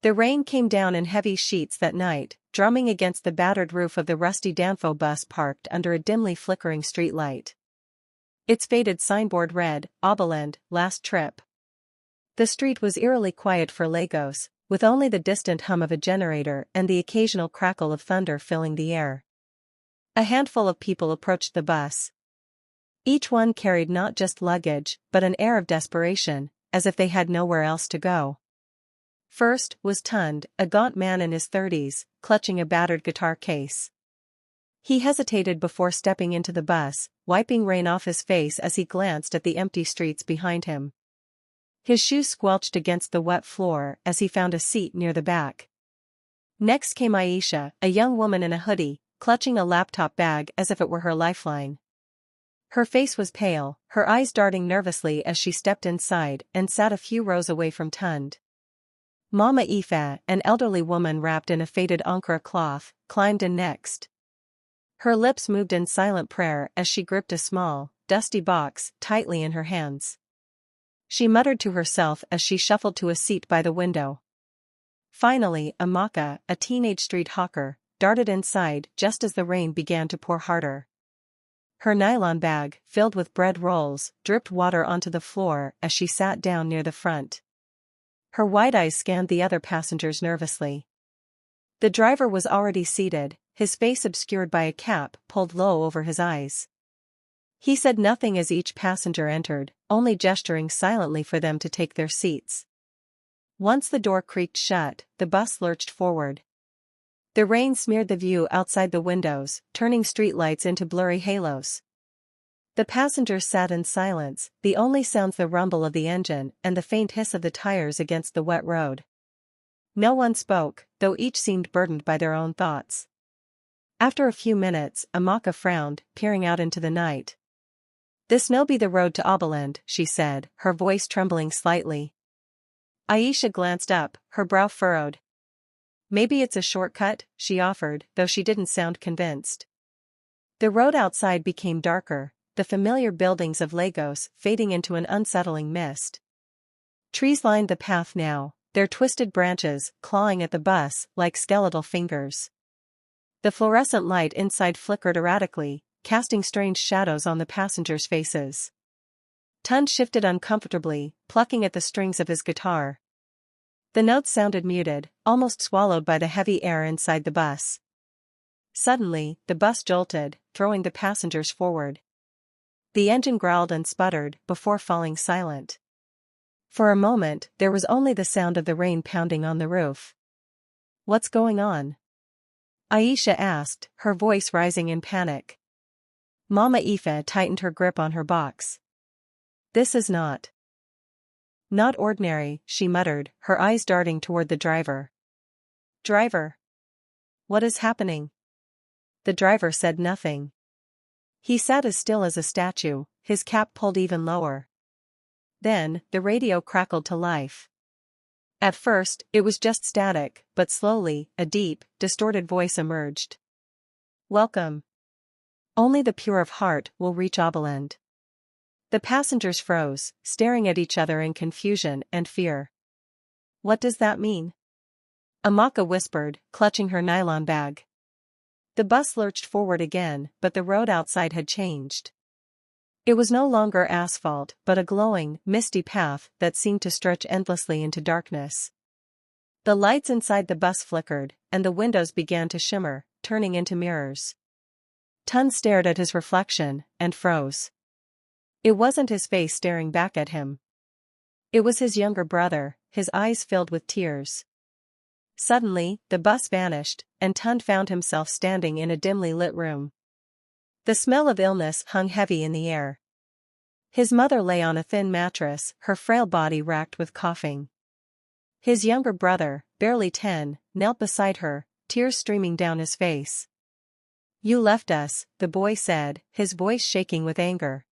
The rain came down in heavy sheets that night, drumming against the battered roof of the rusty Danfo bus parked under a dimly flickering streetlight. Its faded signboard read, "Audible, last trip." The street was eerily quiet for Lagos, with only the distant hum of a generator and the occasional crackle of thunder filling the air. A handful of people approached the bus. Each one carried not just luggage, but an air of desperation, as if they had nowhere else to go. First was Tund, a gaunt man in his 30s, clutching a battered guitar case. He hesitated before stepping into the bus, wiping rain off his face as he glanced at the empty streets behind him. His shoes squelched against the wet floor as he found a seat near the back. Next came Aisha, a young woman in a hoodie, clutching a laptop bag as if it were her lifeline. Her face was pale, her eyes darting nervously as she stepped inside and sat a few rows away from Tund. Mama Ifa, an elderly woman wrapped in a faded Ankara cloth, climbed in next. Her lips moved in silent prayer as she gripped a small, dusty box tightly in her hands. She muttered to herself as she shuffled to a seat by the window. Finally, Amaka, a teenage street hawker, darted inside just as the rain began to pour harder. Her nylon bag, filled with bread rolls, dripped water onto the floor as she sat down near the front. Her wide eyes scanned the other passengers nervously. The driver was already seated, his face obscured by a cap pulled low over his eyes. He said nothing as each passenger entered, only gesturing silently for them to take their seats. Once the door creaked shut, the bus lurched forward. The rain smeared the view outside the windows, turning streetlights into blurry halos. The passengers sat in silence, the only sounds the rumble of the engine and the faint hiss of the tires against the wet road. No one spoke, though each seemed burdened by their own thoughts. After a few minutes, Amaka frowned, peering out into the night. "This no be the road to Oberland," she said, her voice trembling slightly. Aisha glanced up, her brow furrowed. "Maybe it's a shortcut," she offered, though she didn't sound convinced. The road outside became darker, the familiar buildings of Lagos fading into an unsettling mist. Trees lined the path now, their twisted branches clawing at the bus like skeletal fingers. The fluorescent light inside flickered erratically, casting strange shadows on the passengers' faces. Tund shifted uncomfortably, plucking at the strings of his guitar. The notes sounded muted, almost swallowed by the heavy air inside the bus. Suddenly, the bus jolted, throwing the passengers forward. The engine growled and sputtered before falling silent. For a moment, there was only the sound of the rain pounding on the roof. "What's going on?" Aisha asked, her voice rising in panic. Mama Ifa tightened her grip on her box. "This is not ordinary," she muttered, her eyes darting toward the driver. "Driver? What is happening?" The driver said nothing. He sat as still as a statue, his cap pulled even lower. Then, the radio crackled to life. At first, it was just static, but slowly, a deep, distorted voice emerged. "Welcome. Only the pure of heart will reach Oberland." The passengers froze, staring at each other in confusion and fear. "What does that mean?" Amaka whispered, clutching her nylon bag. The bus lurched forward again, but the road outside had changed. It was no longer asphalt, but a glowing, misty path that seemed to stretch endlessly into darkness. The lights inside the bus flickered, and the windows began to shimmer, turning into mirrors. Tund stared at his reflection, and froze. It wasn't his face staring back at him. It was his younger brother, his eyes filled with tears. Suddenly, the bus vanished, and Tund found himself standing in a dimly lit room. The smell of illness hung heavy in the air. His mother lay on a thin mattress, her frail body racked with coughing. His younger brother, barely 10, knelt beside her, tears streaming down his face. "You left us," the boy said, his voice shaking with anger.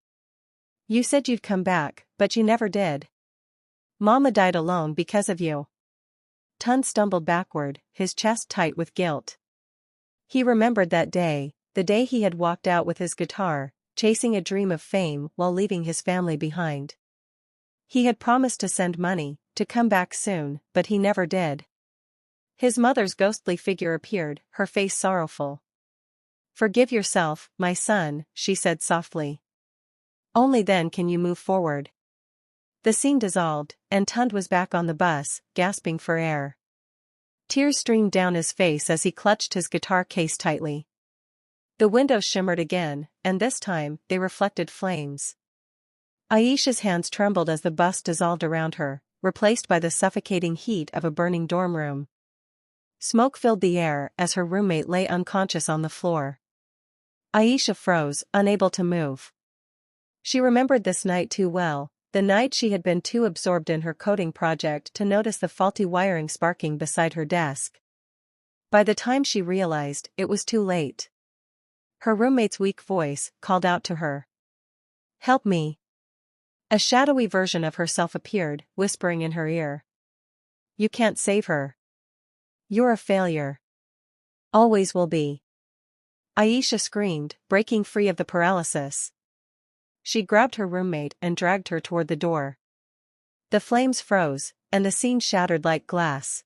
"You said you'd come back, but you never did. Mama died alone because of you." Tund stumbled backward, his chest tight with guilt. He remembered that day, the day he had walked out with his guitar, chasing a dream of fame while leaving his family behind. He had promised to send money, to come back soon, but he never did. His mother's ghostly figure appeared, her face sorrowful. "Forgive yourself, my son," she said softly. "Only then can you move forward." The scene dissolved, and Tund was back on the bus, gasping for air. Tears streamed down his face as he clutched his guitar case tightly. The windows shimmered again, and this time, they reflected flames. Aisha's hands trembled as the bus dissolved around her, replaced by the suffocating heat of a burning dorm room. Smoke filled the air as her roommate lay unconscious on the floor. Aisha froze, unable to move. She remembered this night too well, the night she had been too absorbed in her coding project to notice the faulty wiring sparking beside her desk. By the time she realized, it was too late. Her roommate's weak voice called out to her. "Help me." A shadowy version of herself appeared, whispering in her ear. "You can't save her. You're a failure. Always will be." Aisha screamed, breaking free of the paralysis. She grabbed her roommate and dragged her toward the door. The flames froze, and the scene shattered like glass.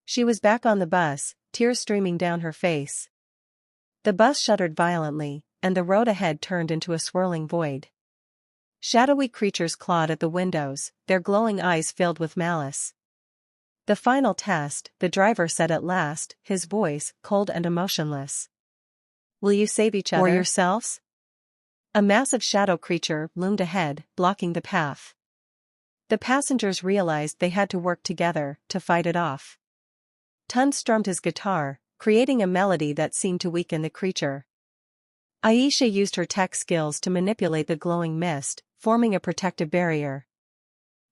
She was back on the bus, tears streaming down her face. The bus shuddered violently, and the road ahead turned into a swirling void. Shadowy creatures clawed at the windows, their glowing eyes filled with malice. "The final test," the driver said at last, his voice cold and emotionless. "Will you save each other or yourselves?" A massive shadow creature loomed ahead, blocking the path. The passengers realized they had to work together to fight it off. Tund strummed his guitar, creating a melody that seemed to weaken the creature. Aisha used her tech skills to manipulate the glowing mist, forming a protective barrier.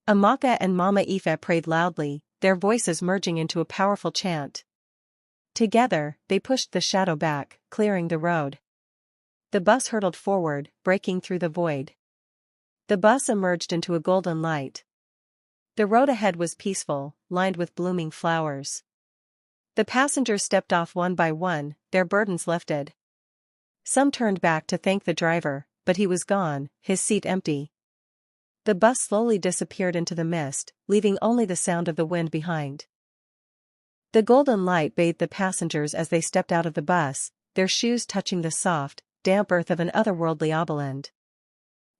Amaka and Mama Aoife prayed loudly, their voices merging into a powerful chant. Together, they pushed the shadow back, clearing the road. The bus hurtled forward, breaking through the void. The bus emerged into a golden light. The road ahead was peaceful, lined with blooming flowers. The passengers stepped off one by one, their burdens lifted. Some turned back to thank the driver, but he was gone, his seat empty. The bus slowly disappeared into the mist, leaving only the sound of the wind behind. The golden light bathed the passengers as they stepped out of the bus, their shoes touching the soft, damp earth of an otherworldly Audible.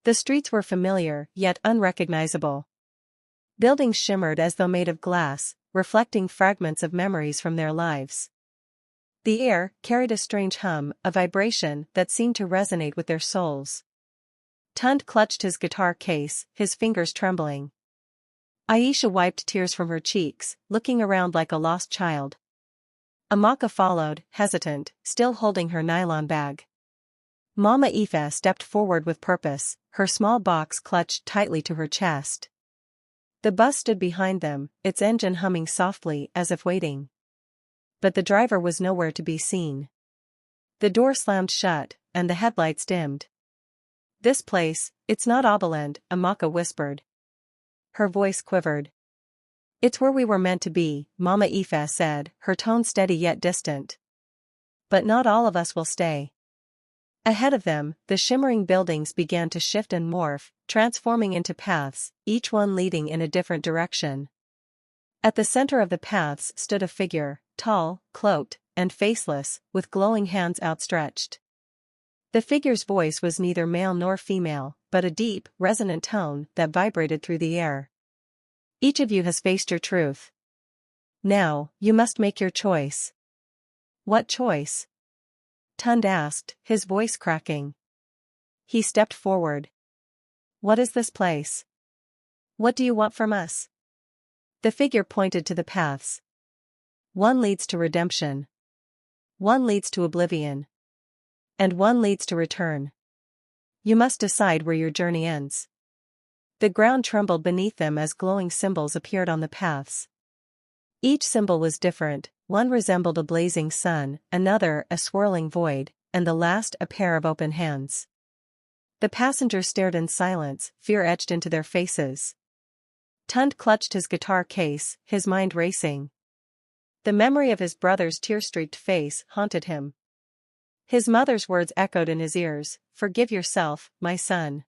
The streets were familiar, yet unrecognizable. Buildings shimmered as though made of glass, reflecting fragments of memories from their lives. The air carried a strange hum, a vibration that seemed to resonate with their souls. Tund clutched his guitar case, his fingers trembling. Aisha wiped tears from her cheeks, looking around like a lost child. Amaka followed, hesitant, still holding her nylon bag. Mama Aoife stepped forward with purpose, her small box clutched tightly to her chest. The bus stood behind them, its engine humming softly as if waiting. But the driver was nowhere to be seen. The door slammed shut, and the headlights dimmed. "This place, it's not Audible," Amaka whispered. Her voice quivered. "It's where we were meant to be," Mama Aoife said, her tone steady yet distant. "But not all of us will stay." Ahead of them, the shimmering buildings began to shift and morph, transforming into paths, each one leading in a different direction. At the center of the paths stood a figure, tall, cloaked, and faceless, with glowing hands outstretched. The figure's voice was neither male nor female, but a deep, resonant tone that vibrated through the air. "Each of you has faced your truth. Now, you must make your choice." "What choice?" Tund asked, his voice cracking. He stepped forward. "What is this place? What do you want from us?" The figure pointed to the paths. "One leads to redemption. One leads to oblivion. And one leads to return. You must decide where your journey ends." The ground trembled beneath them as glowing symbols appeared on the paths. Each symbol was different, one resembled a blazing sun, another a swirling void, and the last a pair of open hands. The passengers stared in silence, fear etched into their faces. Tund clutched his guitar case, his mind racing. The memory of his brother's tear-streaked face haunted him. His mother's words echoed in his ears, "Forgive yourself, my son."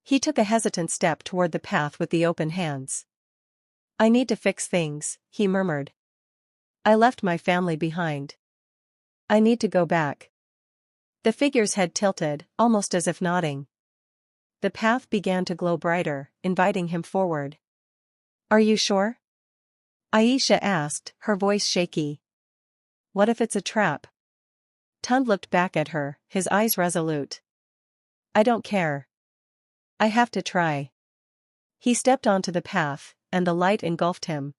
He took a hesitant step toward the path with the open hands. "I need to fix things," he murmured. I left my family behind. I need to go back. The figure's head tilted, almost as if nodding. The path began to glow brighter, inviting him forward. Are you sure? Aisha asked, her voice shaky. What if it's a trap? Tund looked back at her, his eyes resolute. I don't care. I have to try. He stepped onto the path, and the light engulfed him.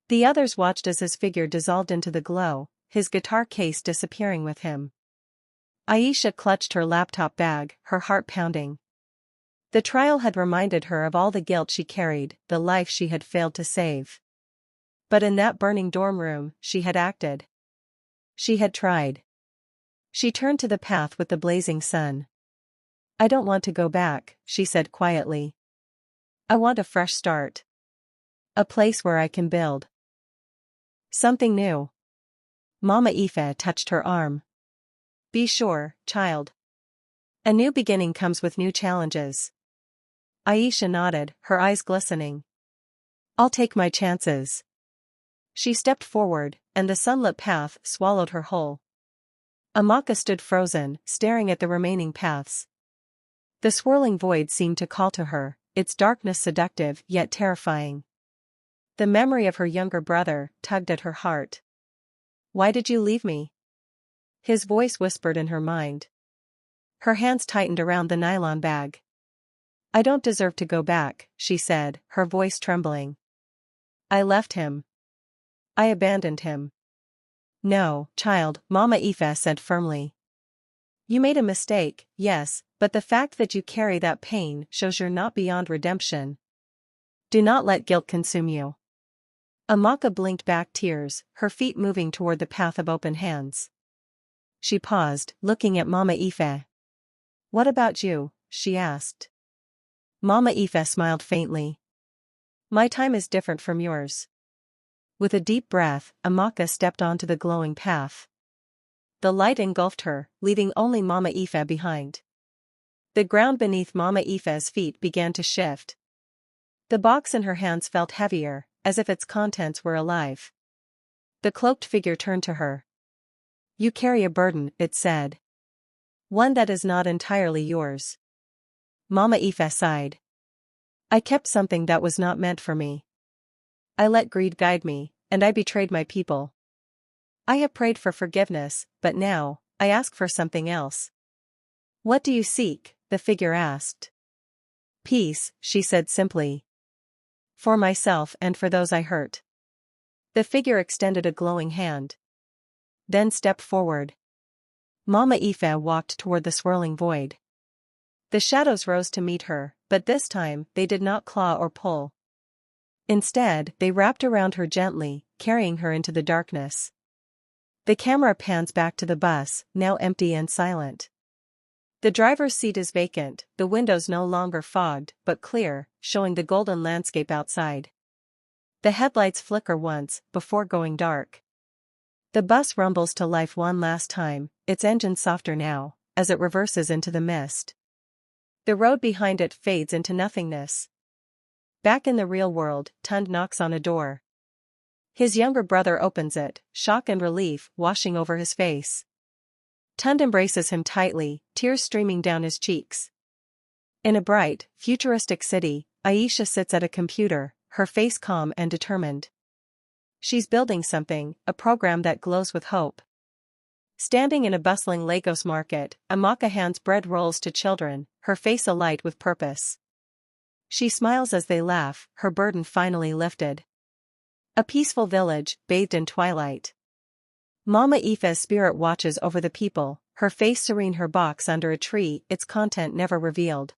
The others watched as his figure dissolved into the glow, his guitar case disappearing with him. Aisha clutched her laptop bag, her heart pounding. The trial had reminded her of all the guilt she carried, the life she had failed to save. But in that burning dorm room, she had acted. She had tried. She turned to the path with the blazing sun. I don't want to go back, she said quietly. I want a fresh start. A place where I can build something new. Mama Aoife touched her arm. Be sure, child. A new beginning comes with new challenges. Aisha nodded, her eyes glistening. I'll take my chances. She stepped forward, and the sunlit path swallowed her whole. Amaka stood frozen, staring at the remaining paths. The swirling void seemed to call to her, its darkness seductive yet terrifying. The memory of her younger brother tugged at her heart. Why did you leave me? His voice whispered in her mind. Her hands tightened around the nylon bag. I don't deserve to go back, she said, her voice trembling. I left him. I abandoned him. No, child, Mama Aoife said firmly. You made a mistake, yes, but the fact that you carry that pain shows you're not beyond redemption. Do not let guilt consume you. Amaka blinked back tears, her feet moving toward the path of open hands. She paused, looking at Mama Aoife. What about you? She asked. Mama Aoife smiled faintly. My time is different from yours. With a deep breath, Amaka stepped onto the glowing path. The light engulfed her, leaving only Mama Aoife behind. The ground beneath Mama Aoife's feet began to shift. The box in her hands felt heavier, as if its contents were alive. The cloaked figure turned to her. You carry a burden, it said. One that is not entirely yours. Mama Aoife sighed. I kept something that was not meant for me. I let greed guide me, and I betrayed my people. I have prayed for forgiveness, but now, I ask for something else. What do you seek? The figure asked. Peace, she said simply. For myself and for those I hurt. The figure extended a glowing hand. Then stepped forward. Mama Aoife walked toward the swirling void. The shadows rose to meet her, but this time, they did not claw or pull. Instead, they wrapped around her gently, carrying her into the darkness. The camera pans back to the bus, now empty and silent. The driver's seat is vacant, the windows no longer fogged, but clear, showing the golden landscape outside. The headlights flicker once, before going dark. The bus rumbles to life one last time, its engine softer now, as it reverses into the mist. The road behind it fades into nothingness. Back in the real world, Tund knocks on a door. His younger brother opens it, shock and relief washing over his face. Tund embraces him tightly, tears streaming down his cheeks. In a bright, futuristic city, Aisha sits at a computer, her face calm and determined. She's building something, a program that glows with hope. Standing in a bustling Lagos market, Amaka hands bread rolls to children, her face alight with purpose. She smiles as they laugh, her burden finally lifted. A peaceful village, bathed in twilight. Mama Aoife's spirit watches over the people, her face serene, her box under a tree, its content never revealed.